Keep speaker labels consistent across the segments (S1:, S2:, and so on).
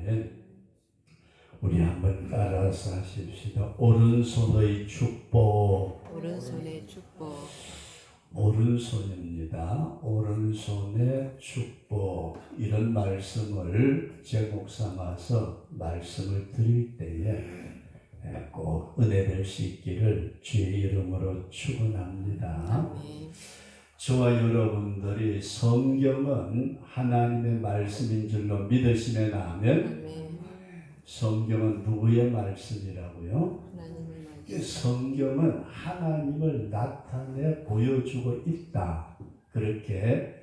S1: 아멘. 우리 한번 따라서 하십시다. 오른손의 축복.
S2: 오른손의 축복.
S1: 오른손입니다. 오른손의 축복. 이런 말씀을 제목 삼아서 말씀을 드릴 때에 꼭 은혜될 수 있기를 주의 이름으로 축원합니다.
S2: 아멘.
S1: 저와 여러분들이 성경은 하나님의 말씀인 줄로 믿으시면 아멘.
S2: 아멘.
S1: 성경은 누구의 말씀이라고요?
S2: 하나님의 말씀.
S1: 성경은 하나님을 나타내 보여주고 있다. 그렇게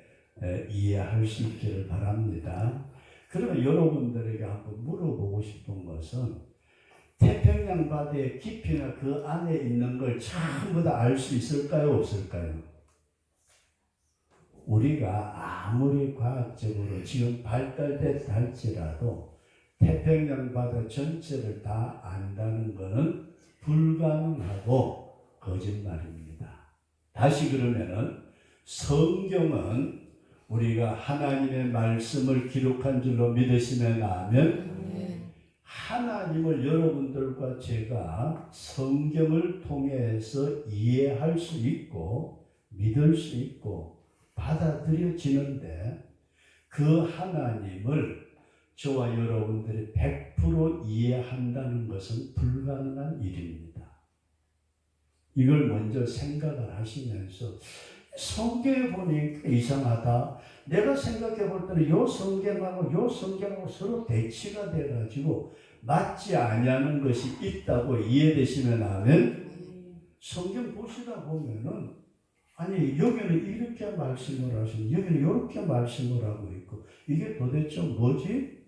S1: 이해할 수 있기를 바랍니다. 그러면 여러분들에게 한번 물어보고 싶은 것은 태평양 바다의 깊이나 그 안에 있는 걸 전부 다 알 수 있을까요? 없을까요? 우리가 아무리 과학적으로 지금 발달됐다 할지라도 태평양 바다 전체를 다 안다는 것은 불가능하고 거짓말입니다. 다시 그러면은 성경은 우리가 하나님의 말씀을 기록한 줄로 믿으시면 아멘. 하나님을 여러분들과 제가 성경을 통해서 이해할 수 있고 믿을 수 있고 받아들여지는데 그 하나님을 저와 여러분들이 100% 이해한다는 것은 불가능한 일입니다. 이걸 먼저 생각을 하시면서 성경에 보니까 이상하다. 내가 생각해 볼 때는 요 성경하고 서로 대치가 돼가지고 맞지 아니하는 것이 있다고 이해되시면 아멘. 성경 보시다 보면은 아니 여기는 이렇게 말씀을 하시고 여기는 이렇게 말씀을 하고 있고 이게 도대체 뭐지?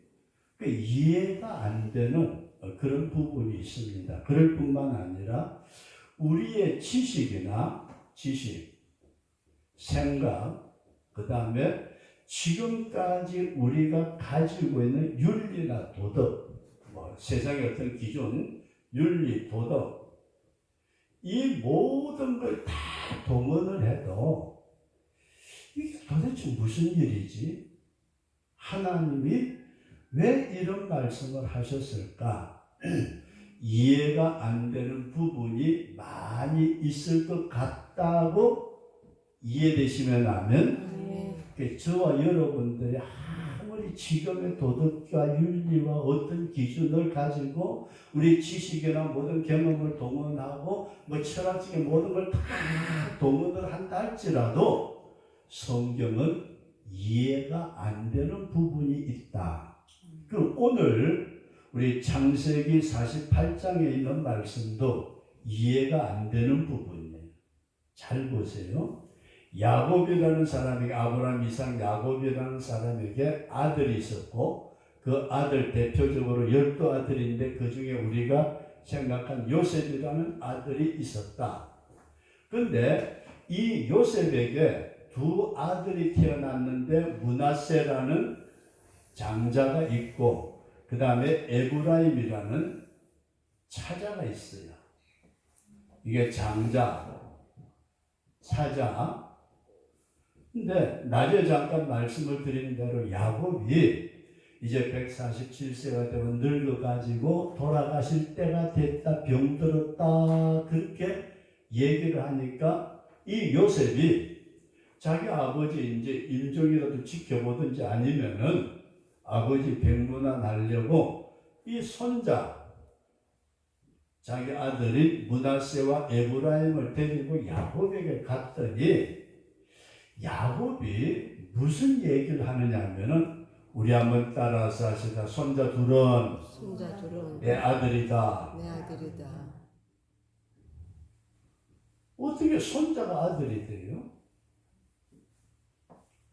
S1: 이해가 안 되는 그런 부분이 있습니다. 그럴 뿐만 아니라 우리의 지식, 생각, 그 다음에 지금까지 우리가 가지고 있는 윤리나 도덕, 세상의 어떤 기준, 윤리, 도덕 이 모든 걸 다 동원을 해도 이게 도대체 무슨 일이지? 하나님이 왜 이런 말씀을 하셨을까? 이해가 안 되는 부분이 많이 있을 것 같다고 이해되시면 아멘. 저와 여러분들이 아무리 지금의 도덕과 윤리와 어떤 기준을 가지고 우리 지식이나 모든 경험을 동원하고 철학적인 모든 걸 다 동원을 한다 할지라도 성경은 이해가 안 되는 부분이 있다. 그럼 오늘 우리 창세기 48장에 있는 말씀도 이해가 안 되는 부분이에요. 잘 보세요. 야곱이라는 사람에게 아브라함, 이삭, 야곱이라는 사람에게 아들이 있었고 그 아들 대표적으로 12아들인데 그 중에 우리가 생각한 요셉이라는 아들이 있었다. 그런데 이 요셉에게 두 아들이 태어났는데 므낫세라는 장자가 있고 그 다음에 에브라임이라는 차자가 있어요. 이게 장자, 차자. 근데 낮에 잠깐 말씀을 드린 대로 야곱이 이제 147세가 되고 늙어가지고 돌아가실 때가 됐다, 병들었다 그렇게 얘기를 하니까 이 요셉이 자기 아버지 이제 일종이라도 지켜보든지 아니면은 아버지 병문안 하려고 이 손자 자기 아들인 므낫세와 에브라임을 데리고 야곱에게 갔더니 야곱이 무슨 얘기를 하느냐 하면은 우리 한번 따라서 하시다. 손자 둘은 내 아들이다.
S2: 내 아들이다.
S1: 어떻게 손자가 아들이 돼요?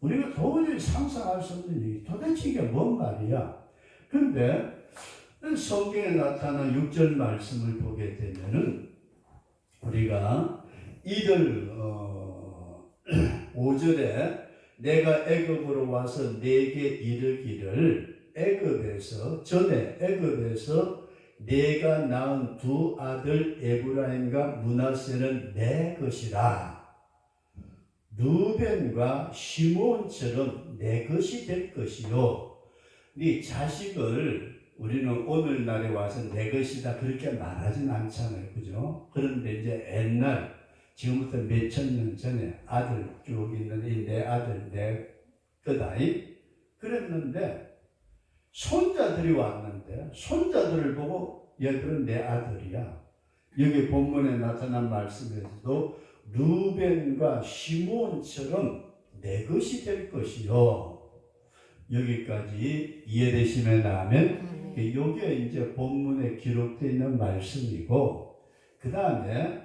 S1: 우리가 도저히 상상할 수 없는 얘기. 도대체 이게 뭔 말이야? 그런데 성경에 나타난 6절 말씀을 보게 되면은 우리가 이들 5절에 내가 애굽으로 와서 내게 이르기를 애굽에서 내가 낳은 두 아들 에브라임과 므낫세는 내 것이라. 르벤과 시몬처럼 내 것이 될 것이요 네 자식을 우리는 오늘날에 와서 내 것이다 그렇게 말하진 않잖아요. 그죠? 그런데 이제 옛날 지금부터 몇천 년 전에 아들 쭉 있는 이 내 아들 내 거다 그랬는데 손자들이 왔는데 손자들을 보고 얘들은 내 아들이야. 여기 본문에 나타난 말씀에서도 루벤과 시므온처럼 내 것이 될 것이요. 여기까지 이해되시면 하면 이게 이제 본문에 기록되어 있는 말씀이고, 그 다음에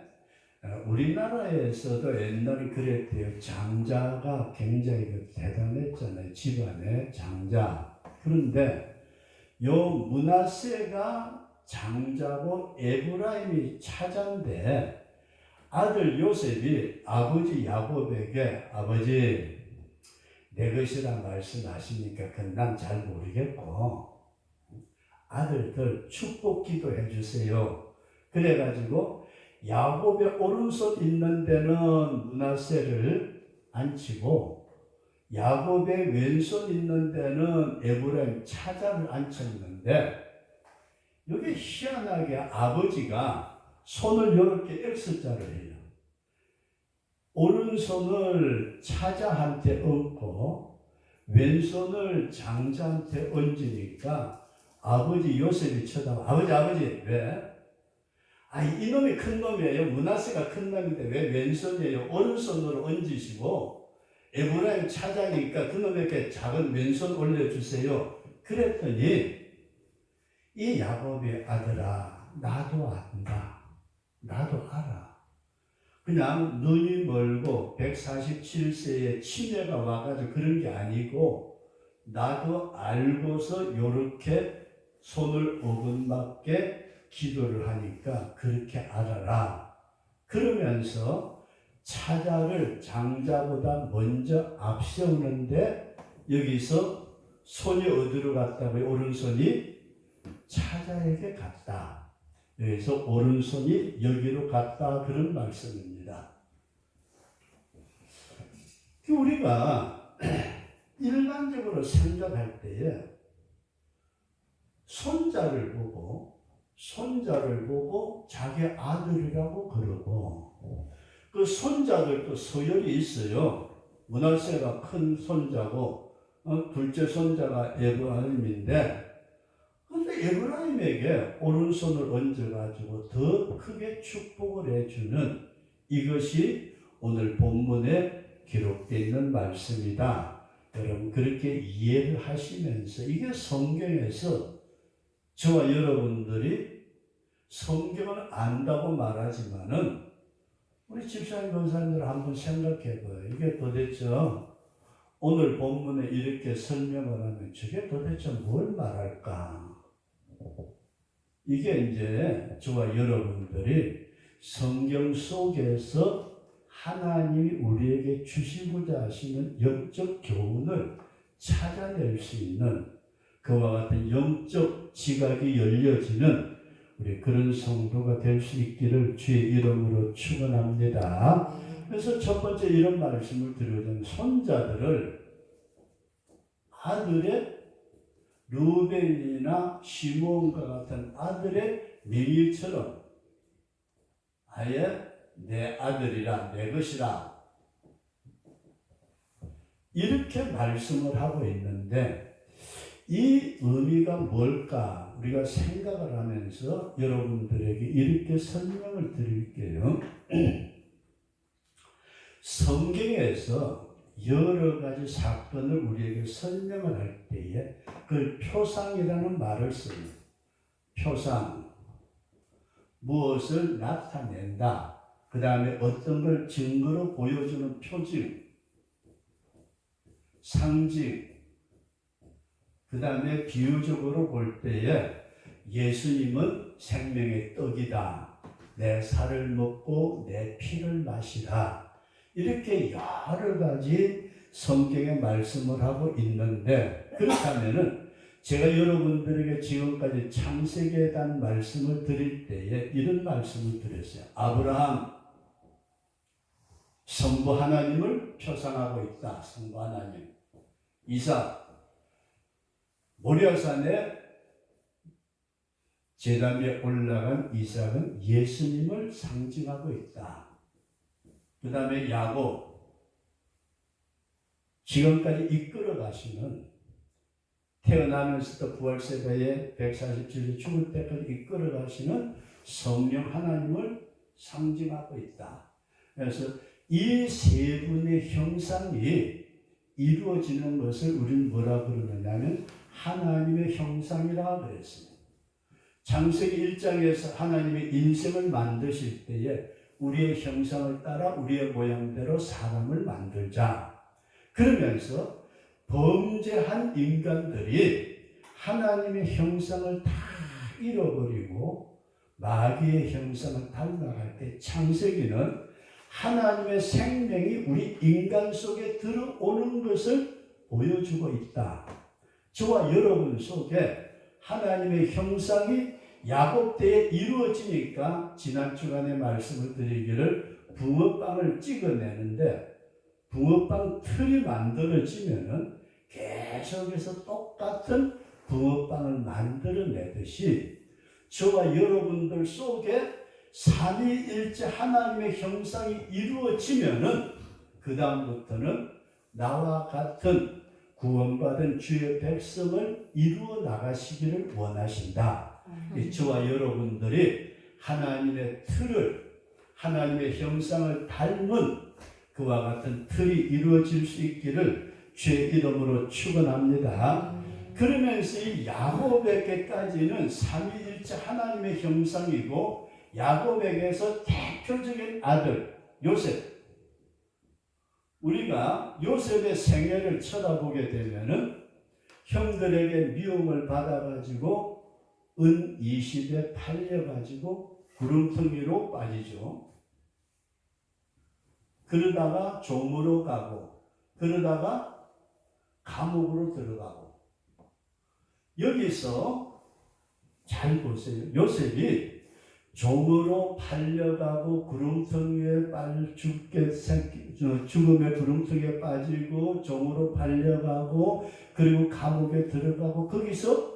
S1: 우리나라에서도 옛날에 그랬대요. 장자가 굉장히 대단했잖아요. 집안의 장자. 그런데 요 므낫세가 장자고 에브라임이 차자인데 아들 요셉이 아버지 야곱에게 아버지 내 것이라 말씀하시니까 그건 난 잘 모르겠고 아들들 축복 기도해 주세요. 그래가지고 야곱의 오른손 있는 데는 므낫세를 앉히고 야곱의 왼손 있는 데는 에브라임 차자를 앉혔는데 여기 희한하게 아버지가 손을 이렇게 X자를 해요. 오른손을 차자한테 얹고 왼손을 장자한테 얹으니까 아버지 요셉이 쳐다봐. 아버지 왜? 이놈이 큰 놈이에요. 므낫세가 큰 놈인데 왜 왼손이에요? 오른손으로 얹으시고 에브라임 차자니까 그놈에게 작은 왼손 올려주세요. 그랬더니 이 야곱의 아들아 나도 안다. 나도 알아. 그냥 눈이 멀고 147세에 치매가 와가지고 그런 게 아니고 나도 알고서 요렇게 손을 어긋맞게 기도를 하니까 그렇게 알아라. 그러면서 차자를 장자보다 먼저 앞세우는데 여기서 손이 어디로 갔다고요? 오른손이 차자에게 갔다. 여기서 오른손이 여기로 갔다 그런 말씀입니다. 우리가 일반적으로 생각할 때에 손자를 보고 자기 아들이라고 그러고 그 손자들도 서열이 있어요. 므낫세가 큰 손자고 둘째 손자가 에브라임인데 그런데 에브라임에게 오른손을 얹어가지고 더 크게 축복을 해주는 이것이 오늘 본문에 기록되어 있는 말씀이다. 여러분 그렇게 이해를 하시면서 이게 성경에서 저와 여러분들이 성경을 안다고 말하지만은 우리 집사님 권사님들 한번 생각해 봐요. 이게 도대체 오늘 본문에 이렇게 설명을 하면 저게 도대체 뭘 말할까? 이게 이제 저와 여러분들이 성경 속에서 하나님이 우리에게 주시고자 하시는 영적 교훈을 찾아낼 수 있는 그와 같은 영적 지각이 열려지는 우리 그런 성도가 될 수 있기를 주의 이름으로 축원합니다. 그래서 첫 번째 이런 말씀을 드리거든요. 손자들을 아들의 루벤이나 시므온과 같은 아들의 명의처럼 아예 내 아들이라 내 것이라 이렇게 말씀을 하고 있는데 이 의미가 뭘까 우리가 생각을 하면서 여러분들에게 이렇게 설명을 드릴게요. 성경에서 여러 가지 사건을 우리에게 설명을 할 때에 그걸 표상이라는 말을 씁니다. 표상, 무엇을 나타낸다. 그 다음에 어떤 걸 증거로 보여주는 표징, 상징, 그 다음에 비유적으로 볼 때에 예수님은 생명의 떡이다. 내 살을 먹고 내 피를 마시라. 이렇게 여러 가지 성경의 말씀을 하고 있는데 그렇다면은 제가 여러분들에게 지금까지 창세기에 대한 말씀을 드릴 때에 이런 말씀을 드렸어요. 아브라함 성부 하나님을 표상하고 있다. 성부 하나님. 이삭 모리아산에 제단 위에 올라간 이삭은 예수님을 상징하고 있다. 그 다음에 야곱, 지금까지 이끌어 가시는, 태어나면서부터 부활세대에 147일 죽을 때까지 이끌어 가시는 성령 하나님을 상징하고 있다. 그래서 이 세 분의 형상이 이루어지는 것을 우리는 뭐라 그러느냐면 하나님의 형상이라 그랬습니다. 창세기 1장에서 하나님의 인생을 만드실 때에 우리의 형상을 따라 우리의 모양대로 사람을 만들자. 그러면서 범죄한 인간들이 하나님의 형상을 다 잃어버리고 마귀의 형상을 닮아갈 때 창세기는 하나님의 생명이 우리 인간 속에 들어오는 것을 보여주고 있다. 저와 여러분 속에 하나님의 형상이 야곱 때에 이루어지니까 지난 주간에 말씀을 드리기를 붕어빵을 찍어내는데 붕어빵 틀이 만들어지면은 계속해서 똑같은 붕어빵을 만들어내듯이 저와 여러분들 속에 삼위일체 하나님의 형상이 이루어지면은 그 다음부터는 나와 같은 구원받은 주의 백성을 이루어 나가시기를 원하신다. 저와 여러분들이 하나님의 틀을, 하나님의 형상을 닮은 그와 같은 틀이 이루어질 수 있기를 주의 이름으로 축원합니다. 그러면서 이 야곱에게까지는 삼위일체 하나님의 형상이고 야곱에게서 대표적인 아들 요셉, 우리가 요셉의 생애를 쳐다보게 되면은 형들에게 미움을 받아가지고 은 20에 팔려가지고 구름텅이로 빠지죠. 그러다가 종으로 가고 그러다가 감옥으로 들어가고, 여기서 잘 보세요. 요셉이 종으로 팔려가고 구름텅이에 죽음의 구름텅이에 빠지고 종으로 팔려가고 그리고 감옥에 들어가고 거기서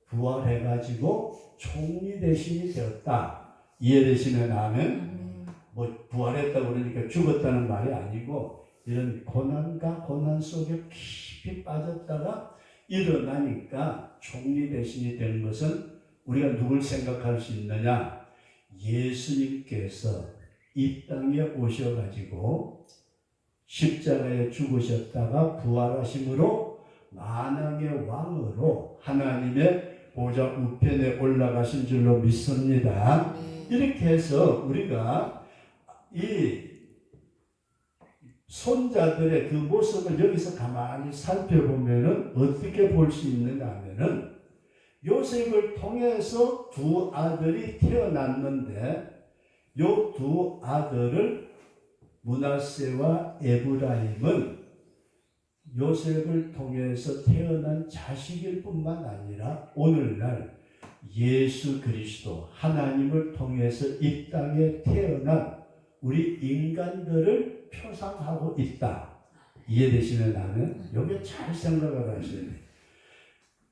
S1: 부활해가지고 총리 대신이 되었다. 이해되시면 아멘? 뭐 부활했다고 그러니까 죽었다는 말이 아니고 이런 고난과 고난 속에 깊이 빠졌다가 일어나니까 총리 대신이 된 것은 우리가 누굴 생각할 수 있느냐? 예수님께서 이 땅에 오셔가지고 십자가에 죽으셨다가 부활하심으로 만왕의 왕으로 하나님의 보좌 우편에 올라가신 줄로 믿습니다. 이렇게 해서 우리가 이 손자들의 그 모습을 여기서 가만히 살펴보면은 어떻게 볼 수 있는가 하면은 요셉을 통해서 두 아들이 태어났는데 요 두 아들을 므낫세와 에브라임은 요셉을 통해서 태어난 자식일 뿐만 아니라 오늘날 예수 그리스도 하나님을 통해서 이 땅에 태어난 우리 인간들을 표상하고 있다. 이해되시면 나는 여기 잘 생각을 하셔야 돼요.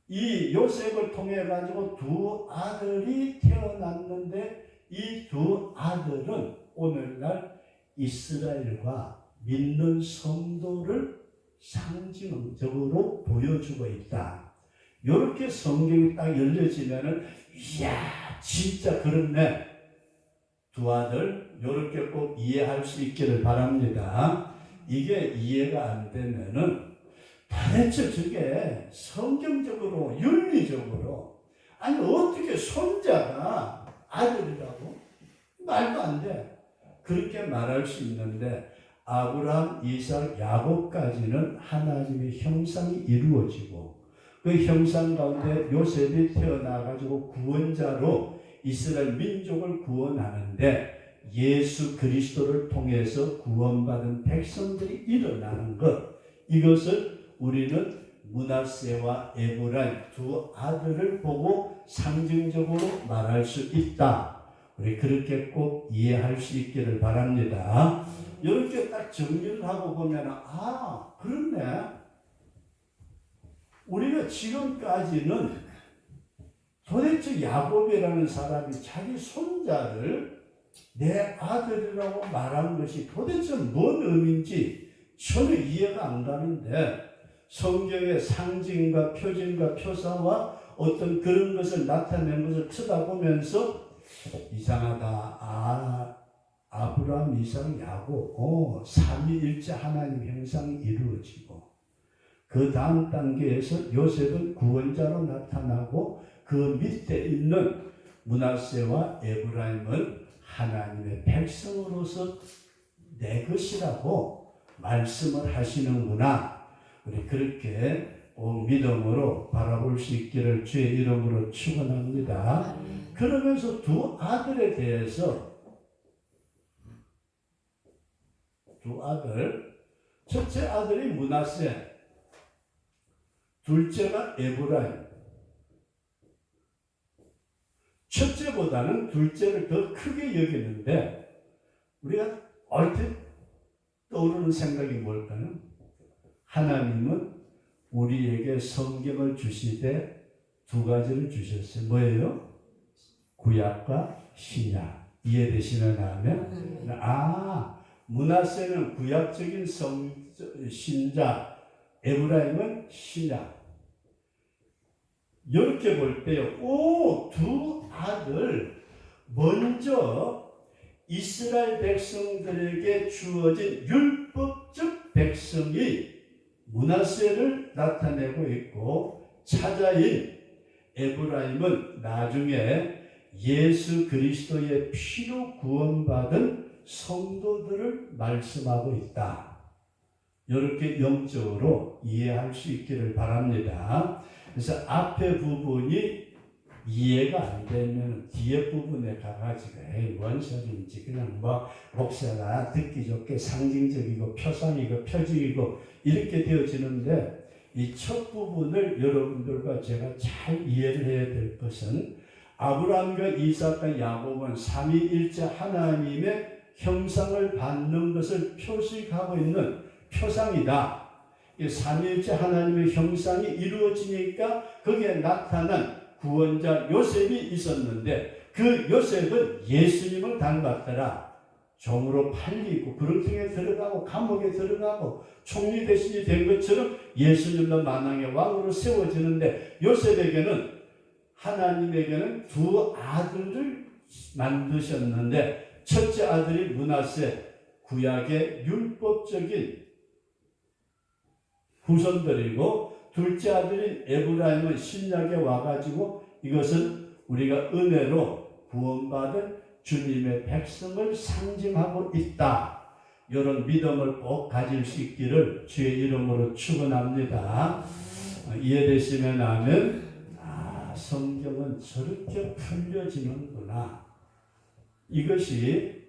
S1: 이 요셉을 통해 가지고 두 아들이 태어났는데 이 두 아들은 오늘날 이스라엘과 믿는 성도를 상징적으로 보여주고 있다. 이렇게 성경이 딱 열려지면은 이야 진짜 그렇네. 두 아들 이렇게 꼭 이해할 수 있기를 바랍니다. 이게 이해가 안 되면은 도대체 저게 성경적으로 윤리적으로 아니 어떻게 손자가 아들이라고? 말도 안 돼. 그렇게 말할 수 있는데 아브라함, 이삭, 야곱까지는 하나님의 형상이 이루어지고 그 형상 가운데 요셉이 태어나가지고 구원자로 이스라엘 민족을 구원하는데 예수 그리스도를 통해서 구원받은 백성들이 일어나는 것, 이것을 우리는 므낫세와 에브라임 두 아들을 보고 상징적으로 말할 수 있다. 우리 그렇게 꼭 이해할 수 있기를 바랍니다. 이렇게 딱 정리를 하고 보면 아 그렇네. 우리가 지금까지는 도대체 야곱이라는 사람이 자기 손자를 내 아들이라고 말한 것이 도대체 뭔 의미인지 전혀 이해가 안 가는데, 성경의 상징과 표징과 표사와 어떤 그런 것을 나타낸 것을 쳐다보면서 이상하다. 아브라함, 이삭, 야곱, 삼위일체 하나님 형상이 이루어지고, 그 다음 단계에서 요셉은 구원자로 나타나고, 그 밑에 있는 므낫세와 에브라임은 하나님의 백성으로서 내 것이라고 말씀을 하시는구나. 우리 그렇게 믿음으로 바라볼 수 있기를 주의 이름으로 축원합니다. 그러면서 두 아들에 대해서, 두 아들, 첫째 아들이 므낫세, 둘째가 에브라임. 첫째보다는 둘째를 더 크게 여기는데, 우리가 얼핏 떠오르는 생각이 뭘까요? 하나님은 우리에게 성경을 주시되 두 가지를 주셨어요. 뭐예요? 구약과 신약. 이해되시면 하면, 므낫세는 구약적인 신자, 에브라임은 신약. 이렇게 볼 때요, 두 아들, 먼저 이스라엘 백성들에게 주어진 율법적 백성이 므낫세를 나타내고 있고, 차자인 에브라임은 나중에 예수 그리스도의 피로 구원받은 성도들을 말씀하고 있다. 이렇게 영적으로 이해할 수 있기를 바랍니다. 그래서 앞에 부분이 이해가 안 되면 뒤에 부분에 가가지고 뭔 소리인지 그냥 목사가 듣기 좋게 상징적이고 표상이고 표징이고 이렇게 되어지는데, 이 첫 부분을 여러분들과 제가 잘 이해를 해야 될 것은, 아브라함과 이삭과 야곱은 삼위일체 하나님의 형상을 받는 것을 표식하고 있는 표상이다. 삼위일체 하나님의 형상이 이루어지니까 거기에 나타난 구원자 요셉이 있었는데, 그 요셉은 예수님을 닮았더라. 종으로 팔리고 구렁텅이에 들어가고 감옥에 들어가고 총리 대신이 된 것처럼 예수님도 만왕의 왕으로 세워지는데, 요셉에게는, 하나님에게는 두 아들을 만드셨는데, 첫째 아들이 므낫세, 구약의 율법적인 후손들이고, 둘째 아들인 에브라임은 신약에 와가지고 이것은 우리가 은혜로 구원받은 주님의 백성을 상징하고 있다. 이런 믿음을 꼭 가질 수 있기를 주의 이름으로 축원합니다. 이해되시면 하면, 성경은 저렇게 풀려지는구나. 이것이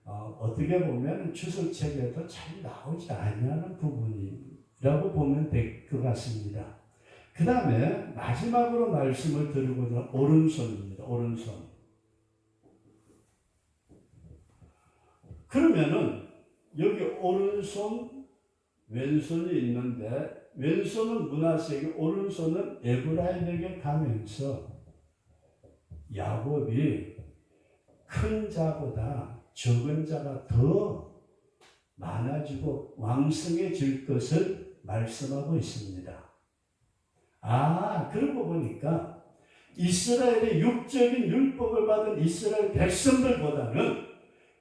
S1: 어떻게 보면 주석책에도 잘 나오지 않는 부분이라고 보면 될 것 같습니다. 그 다음에 마지막으로 말씀을 드리고자 오른손입니다. 오른손. 그러면은 여기 오른손, 왼손이 있는데, 왼손은 므낫세에게, 오른손은 에브라임에게 가면서 야곱이 큰 자보다 적은 자가 더 많아지고 왕성해질 것을 말씀하고 있습니다. 그러고 보니까 이스라엘의 육적인 율법을 받은 이스라엘 백성들보다는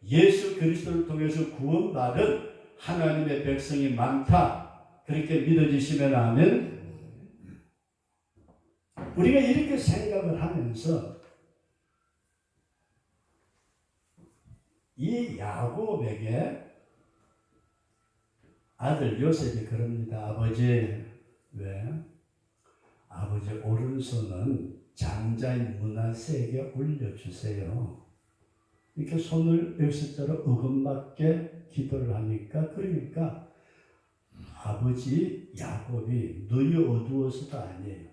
S1: 예수 그리스도를 통해서 구원받은 하나님의 백성이 많다. 그렇게 믿어지시면 하면, 우리가 이렇게 생각을 하면서 이 야곱에게 아들 요셉이 그럽니다. 아버지, 왜? 아버지 오른손은 장자인 므낫세에게 올려주세요. 이렇게 손을 X자로 어긋맞게 기도를 하니까, 그러니까 아버지 야곱이 눈이 어두워서도 아니에요.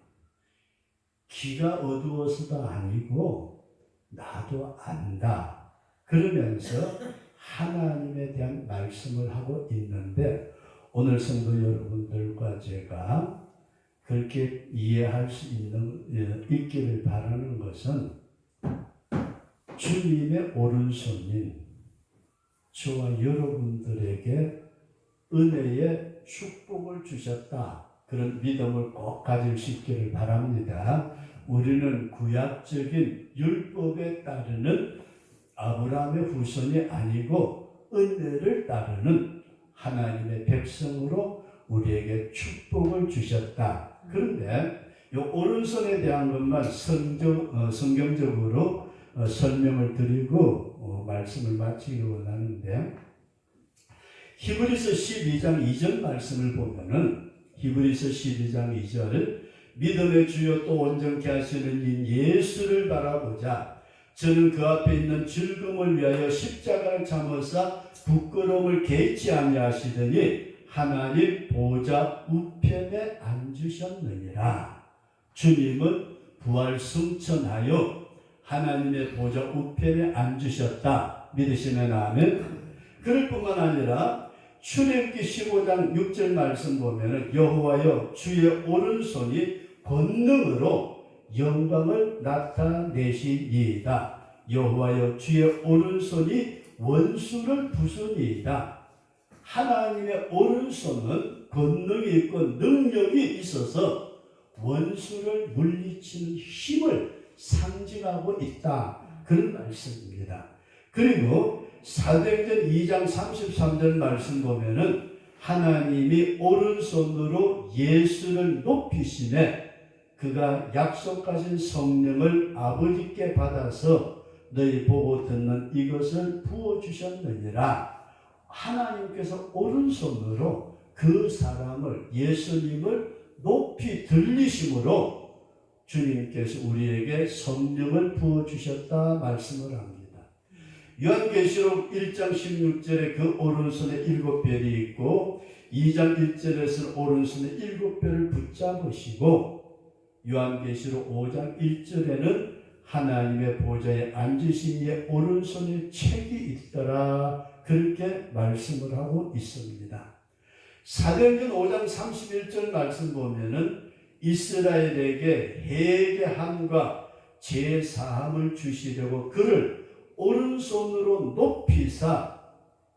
S1: 귀가 어두워서도 아니고 나도 안다. 그러면서 하나님에 대한 말씀을 하고 있는데, 오늘 성도 여러분들과 제가 그렇게 이해할 수 있기를 바라는 것은 주님의 오른손인 저와 여러분들에게 은혜의 축복을 주셨다. 그런 믿음을 꼭 가질 수 있기를 바랍니다. 우리는 구약적인 율법에 따르는 아브라함의 후손이 아니고 은혜를 따르는 하나님의 백성으로 우리에게 축복을 주셨다. 그런데 이 오른손에 대한 것만 성경적으로 설명을 드리고 말씀을 마치기 원하는데, 히브리서 12장 2절 말씀을 보면은 히브리서 12장 2절 믿음의 주요 또 온전케 하시는 이 예수를 바라보자. 저는 그 앞에 있는 즐거움을 위하여 십자가를 참으사 부끄러움을 개의치 아니하시더니 하나님 보좌 우편에 앉으셨느니라. 주님은 부활 승천하여 하나님의 보좌 우편에 앉으셨다. 믿으시면 아멘. 그럴 뿐만 아니라 출애굽기 15장 6절 말씀 보면은 여호와여 주의 오른손이 권능으로 영광을 나타내시니이다. 여호와여 주의 오른손이 원수를 부수니이다. 하나님의 오른손은 권능이 있고 능력이 있어서 원수를 물리치는 힘을 상징하고 있다. 그런 말씀입니다. 그리고 사도행전 2장 33절 말씀 보면은 하나님이 오른손으로 예수를 높이시매 그가 약속하신 성령을 아버지께 받아서 너희 보고 듣는 이것을 부어주셨느니라. 하나님께서 오른손으로 그 사람을, 예수님을 높이 들리심으로 주님께서 우리에게 성령을 부어주셨다 말씀을 합니다. 요한계시록 1장 16절에 그 오른손에 7별이 있고 2장 1절에서는 오른손에 7별을 붙잡으시고 요한계시록 5장 1절에는 하나님의 보좌에 앉으신 이의 오른손에 책이 있더라. 그렇게 말씀을 하고 있습니다. 사도행전 5장 31절 말씀 보면은 이스라엘에게 회개함과 제사함을 주시려고 그를 오른손으로 높이사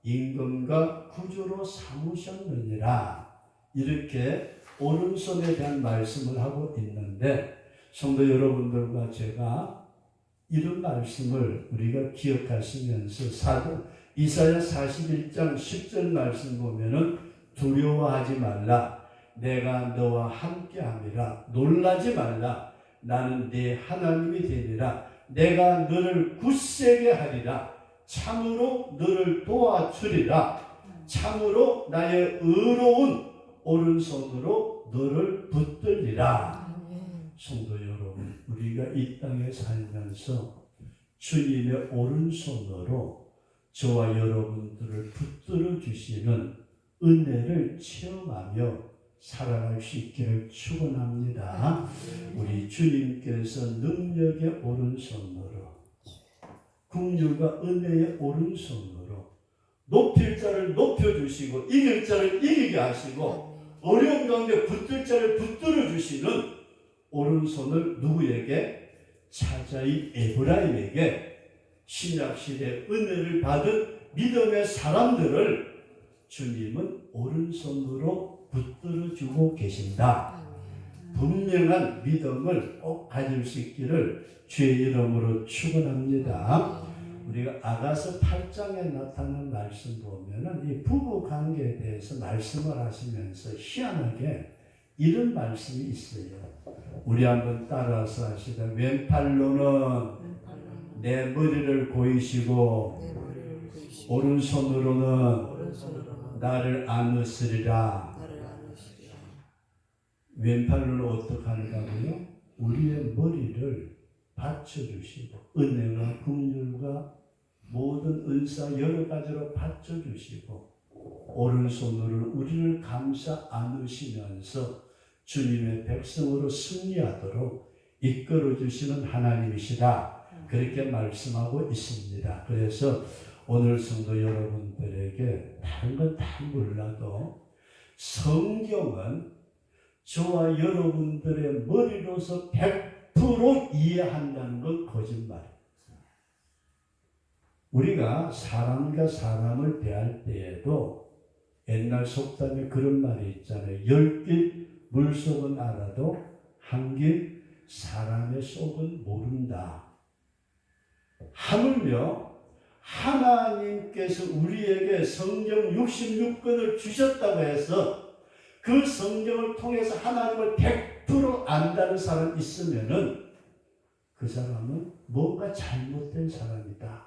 S1: 임금과 구주로 삼으셨느니라. 이렇게 오른손에 대한 말씀을 하고 있는데, 성도 여러분들과 제가 이런 말씀을 우리가 기억하시면서 이사야 41장 10절 말씀 보면은 두려워하지 말라. 내가 너와 함께함이라. 놀라지 말라. 나는 네 하나님이 되리라. 내가 너를 굳세게 하리라. 참으로 너를 도와주리라. 참으로 나의 의로운 오른손으로 너를 붙들리라. 성도 여러분, 우리가 이 땅에 살면서 주님의 오른손으로 저와 여러분들을 붙들어 주시는 은혜를 체험하며 살아갈 수 있기를 축원합니다. 우리 주님께서 능력의 오른손으로, 긍휼과 은혜의 오른손으로 높일 자를 높여주시고 이길 자를 이기게 하시고 어려운 가운데 붙들 자를 붙들어 주시는 오른손을 누구에게? 차자인 에브라임에게, 신약시대 은혜를 받은 믿음의 사람들을 주님은 오른손으로 붙들어주고 계신다. 분명한 믿음을 꼭 가질 수 있기를 주의 이름으로 축원합니다. 우리가 아가서 8장에 나타난 말씀 보면은 이 부부 관계에 대해서 말씀을 하시면서 희한하게 이런 말씀이 있어요. 우리 한번 따라서 하시다. 왼팔로는 내 머리를 고이시고 오른손으로는 나를 안으시리라. 왼팔로는 어떻게 하는가고요? 우리의 머리를 받쳐주시고 은혜와 긍휼과 모든 은사 여러 가지로 받쳐주시고 오른손으로는 우리를 감싸 안으시면서 주님의 백성으로 승리하도록 이끌어주시는 하나님이시다. 그렇게 말씀하고 있습니다. 그래서 오늘 성도 여러분들에게 다른 건 다 몰라도 성경은 저와 여러분들의 머리로서 100% 이해한다는 건 거짓말이에요. 우리가 사람과 사람을 대할 때에도 옛날 속담에 그런 말이 있잖아요. 10길 물속은 알아도 한 길 사람의 속은 모른다. 하물며 하나님께서 우리에게 성경 66권을 주셨다고 해서 그 성경을 통해서 하나님을 100% 안다는 사람이 있으면은 그 사람은 뭔가 잘못된 사람이다.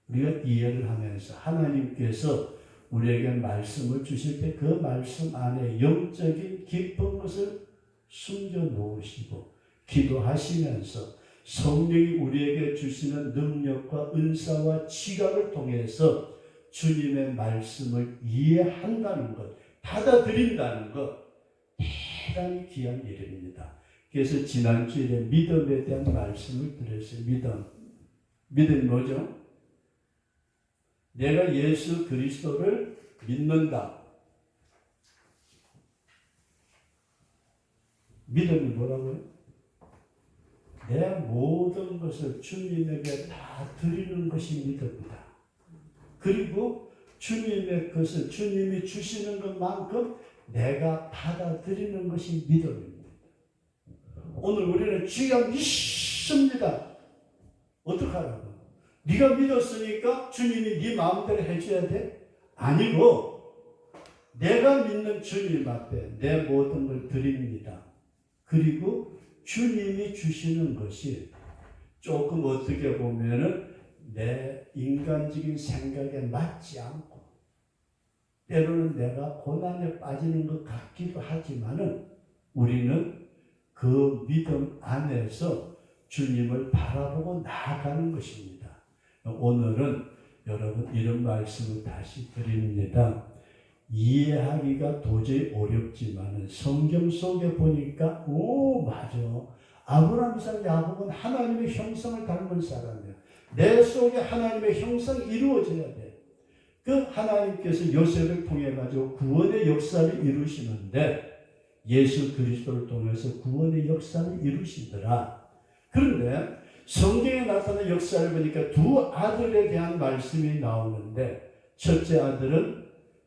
S1: 우리가 이해를 하면서 하나님께서 우리에게 말씀을 주실 때 그 말씀 안에 영적인 깊은 것을 숨겨 놓으시고 기도하시면서 성령이 우리에게 주시는 능력과 은사와 지각을 통해서 주님의 말씀을 이해한다는 것, 받아들인다는 것, 대단히 귀한 일입니다. 그래서 지난주에 믿음에 대한 말씀을 드렸어요. 믿음이 뭐죠? 내가 예수 그리스도를 믿는다. 믿음이 뭐라고요? 내 모든 것을 주님에게 다 드리는 것이 믿음이다. 그리고 주님의 것을 주님이 주시는 것만큼 내가 받아들이는 것이 믿음입니다. 오늘 우리는 주여 믿습니다. 어떡하라고? 네가 믿었으니까 주님이 네 마음대로 해줘야 돼? 아니고 내가 믿는 주님 앞에 내 모든 걸 드립니다. 그리고 주님이 주시는 것이 조금 어떻게 보면은 내 인간적인 생각에 맞지 않고 때로는 내가 고난에 빠지는 것 같기도 하지만은 우리는 그 믿음 안에서 주님을 바라보고 나아가는 것입니다. 오늘은 여러분 이런 말씀을 다시 드립니다. 이해하기가 도저히 어렵지만은 성경 속에 보니까 맞아. 아브라함, 이삭, 야곱은 하나님의 형상을 닮은 사람이야. 내 속에 하나님의 형상이 이루어져야 돼. 그 하나님께서 요셉을 통해 가지고 구원의 역사를 이루시는데 예수 그리스도를 통해서 구원의 역사를 이루시더라. 그런데 성경에 나타난 역사를 보니까 두 아들에 대한 말씀이 나오는데 첫째 아들은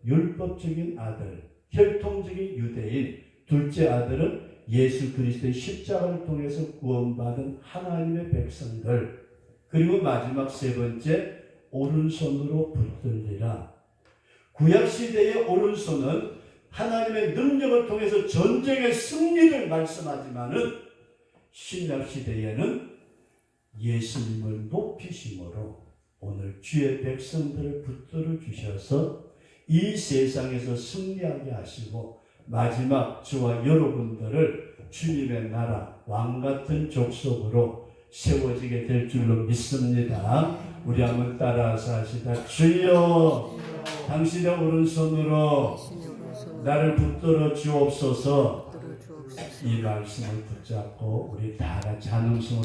S1: 율법적인 아들, 혈통적인 유대인, 둘째 아들은 예수 그리스도의 십자가를 통해서 구원받은 하나님의 백성들, 그리고 마지막 세 번째 오른손으로 붙들리라. 구약시대의 오른손은 하나님의 능력을 통해서 전쟁의 승리를 말씀하지만은 신약시대에는 예수님을 높이심으로 오늘 주의 백성들을 붙들어 주셔서 이 세상에서 승리하게 하시고 마지막 저와 여러분들을 주님의 나라 왕같은 족속으로 세워지게 될 줄로 믿습니다. 우리 한번 따라서 하시다. 주여 당신의 오른손으로 나를 붙들어 주옵소서. 이 말씀을 붙잡고 우리 다 같이 한 음성으로